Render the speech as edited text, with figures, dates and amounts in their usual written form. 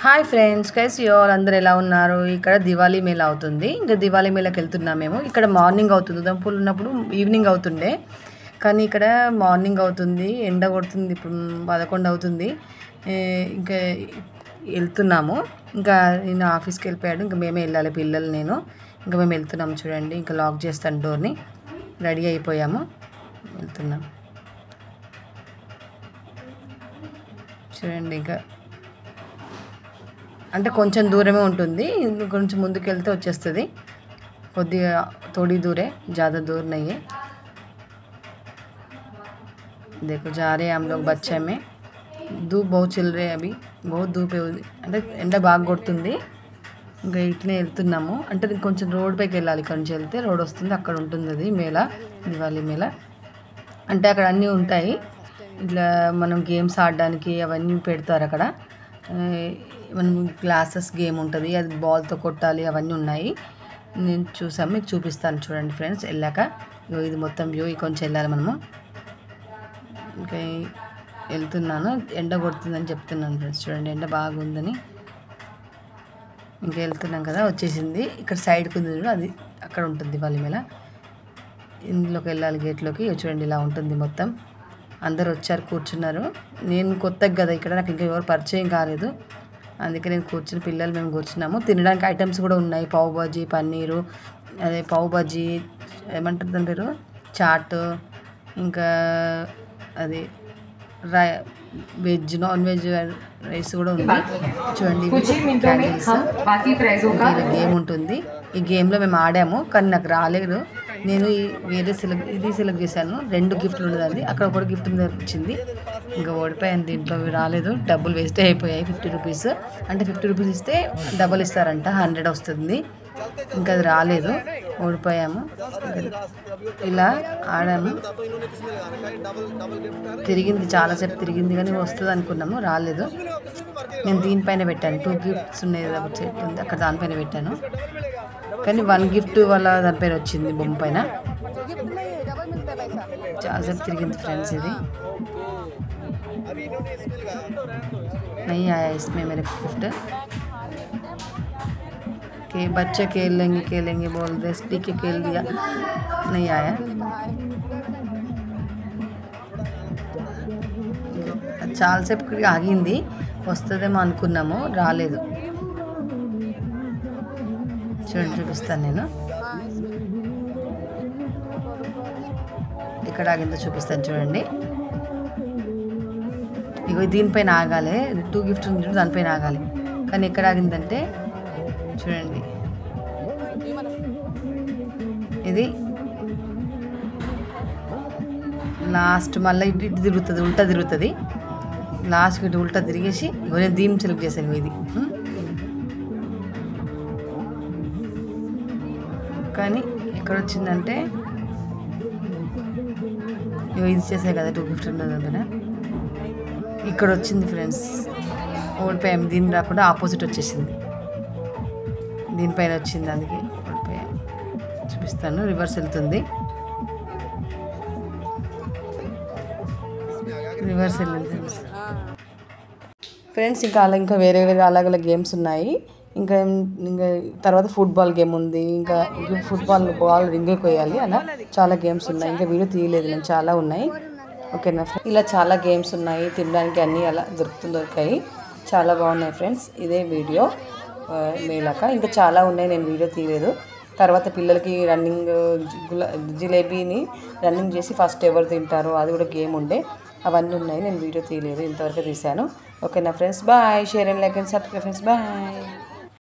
Hi friends, కైసి all అందరూ ఎలా ఉన్నారు? ఇక్కడ దివాళీ మేళా అవుతుంది. ఇంకా దివాళీ మేళాకి వెళ్తున్నాం మేము. ఇక్కడ మార్నింగ్ అవుతుంది, ఉదంపూర్ ఉన్నప్పుడు ఈవినింగ్ అవుతుండే, కానీ ఇక్కడ మార్నింగ్ అవుతుంది, ఎండ కొడుతుంది. ఇప్పుడు 11 అవుతుంది. ఇంకా వెళ్తున్నాము. ఇంకా నేను ఆఫీస్కి వెళ్ళిపోయాడు, ఇంకా మేమే వెళ్ళాలి, పిల్లలు నేను. ఇంకా మేము వెళ్తున్నాము. చూడండి, ఇంకా లాక్ చేస్తాను డోర్ని. రెడీ అయిపోయాము, వెళ్తున్నాం. చూడండి, ఇంకా అంటే కొంచెం దూరమే ఉంటుంది, కొంచెం ముందుకు వెళ్తే వచ్చేస్తుంది. కొద్దిగా थोड़ी दूर है, ज़्यादा दूर नहीं है. देखो जा रहे हैं हम लोग बच्चे में. धूप बहुत चल रही है, अभी बहुत धूप है. అంటే ఎండ బాగా కొడుతుంది. ఇంకా ఇట్లనే వెళ్తున్నాము. అంటే కొంచెం రోడ్ పైకి వెళ్ళాలి, ఇక్కడ నుంచి వెళ్తే రోడ్ వస్తుంది, అక్కడ ఉంటుంది అది మేళా, దివాళీ మేళా. అంటే అక్కడ అన్నీ ఉంటాయి, ఇట్లా మనం గేమ్స్ ఆడడానికి అవన్నీ పెడతారు అక్కడ. మనం గ్లాసెస్ గేమ్ ఉంటుంది, అది బాల్తో కొట్టాలి, అవన్నీ ఉన్నాయి. నేను చూసాము, మీకు చూపిస్తాను చూడండి ఫ్రెండ్స్ వెళ్ళాక. ఇది మొత్తం వ్యూ, కొంచెం వెళ్ళాలి మనము. ఇంకా వెళ్తున్నాను, ఎండ కొడుతుందని చెప్తున్నాను ఫ్రెండ్స్. చూడండి, ఎండ బాగుందని. ఇంకా వెళ్తున్నాం కదా, వచ్చేసింది. ఇక్కడ సైడ్కి ఉంది చూడు, అది అక్కడ ఉంటుంది వాళ్ళ మేళ. ఇందులోకి వెళ్ళాలి, గేట్లోకి. చూడండి, ఇలా ఉంటుంది మొత్తం. అందరు వచ్చారు, కూర్చున్నారు. నేను కొత్తగా కదా ఇక్కడ, నాకు ఇంకా ఎవరు పరిచయం కాలేదు, అందుకే నేను కూర్చుని, పిల్లలు మేము కూర్చున్నాము. తినడానికి ఐటమ్స్ కూడా ఉన్నాయి, పావు బాజీ, పన్నీరు, అదే పావు బాజీ ఏమంటారు దాని పేరు, చాట్, ఇంకా అది వెజ్, నాన్ వెజ్ రైస్ కూడా ఉంది. చూడండి, గేమ్ ఉంటుంది. ఈ గేమ్లో మేము ఆడాము, కానీ నాకు రాలేదు. నేను వేరే సెలెక్ట్ చేశాను. 2 గిఫ్ట్లు ఉన్నది, అక్కడ ఒకటి గిఫ్ట్ వచ్చింది. ఇంకా ఓడిపోయాను, దీంట్లో రాలేదు. డబ్బులు వేస్ట్ అయిపోయాయి, 50 రూపీస్. అంటే 50 రూపీస్ ఇస్తే డబల్ ఇస్తారంట, 100 వస్తుంది. ఇంకా అది రాలేదు, ఓడిపోయాము. ఇలా ఆడాము, తిరిగింది, చాలాసేపు తిరిగింది, కానీ వస్తుంది అనుకున్నాము, రాలేదు. నేను దీనిపైన పెట్టాను, 2 గిఫ్ట్స్ ఉన్నాయి, సెట్ ఉంది అక్కడ, దానిపైన పెట్టాను. కానీ 1 గిఫ్ట్ వల్ల దానిపైన వచ్చింది, బొమ్మ పైన. చాలాసేపు తిరిగింది ఫ్రెండ్స్. ఇది नहीं आया इसमें मेरे गिफ्ट के बच्चे खेलेंगे बोल दे, स्टिक खेल दिया, नहीं आया. చాలాసేపు ఆగింది, వస్తుందేమో అనుకున్నాము, రాలేదు. చూడండి, చూపిస్తాను నేను ఎక్కడ ఆగిందో చూపిస్తాను. చూడండి, ఇగో దీనిపైన ఆగాలి, 2 గిఫ్ట్స్ ఉంది, దానిపైన ఆగాలి. కానీ ఎక్కడ ఆగిందంటే చూడండి, ఇది లాస్ట్ మళ్ళీ ఇటు తిరుగుతుంది, ఉల్టా తిరుగుతుంది. లాస్ట్కి ఇటు ఉల్టా తిరిగేసి నేను దీన్ని సెలెక్ట్ చేశాను. ఇది కానీ ఎక్కడ వచ్చిందంటే, ఇది చేసాయి కదా, 2 గిఫ్ట్స్ ఉన్నది కదా, ఇక్కడ వచ్చింది ఫ్రెండ్స్. ఓడిపోయాం, దీన్ని రాకుండా ఆపోజిట్ వచ్చేసింది, దీనిపైన వచ్చింది, అందుకే ఓడిపోయాం. చూపిస్తాను, రివర్స్ వెళ్తుంది, రివర్స్ వెళ్ళింది ఫ్రెండ్స్. ఇంకా వేరే అలాగ గేమ్స్ ఉన్నాయి. ఇంకా తర్వాత ఫుట్బాల్ గేమ్ ఉంది. ఇంకా ఫుట్బాల్ బాల్ రింగులు కొయ్యాలి, అలా చాలా గేమ్స్ ఉన్నాయి. ఇంకా వీడియో తీయలేదు నేను, చాలా ఉన్నాయి. ఓకేనా, ఇలా చాలా గేమ్స్ ఉన్నాయి, తినడానికి అన్నీ అలా దొరికాయి, చాలా బాగున్నాయి ఫ్రెండ్స్. ఇదే వీడియో మేళాక, ఇంకా చాలా ఉన్నాయి, నేను వీడియో తీయలేదు. తర్వాత పిల్లలకి రన్నింగ్, జిలేబీని రన్నింగ్ చేసి ఫస్ట్ ఎవరు తింటారో అది కూడా గేమ్ ఉండే, అవన్నీ ఉన్నాయి, నేను వీడియో తీయలేదు, ఇంతవరకు తీశాను. ఓకేనా friends, bye. Share and like and subscribe friends, bye.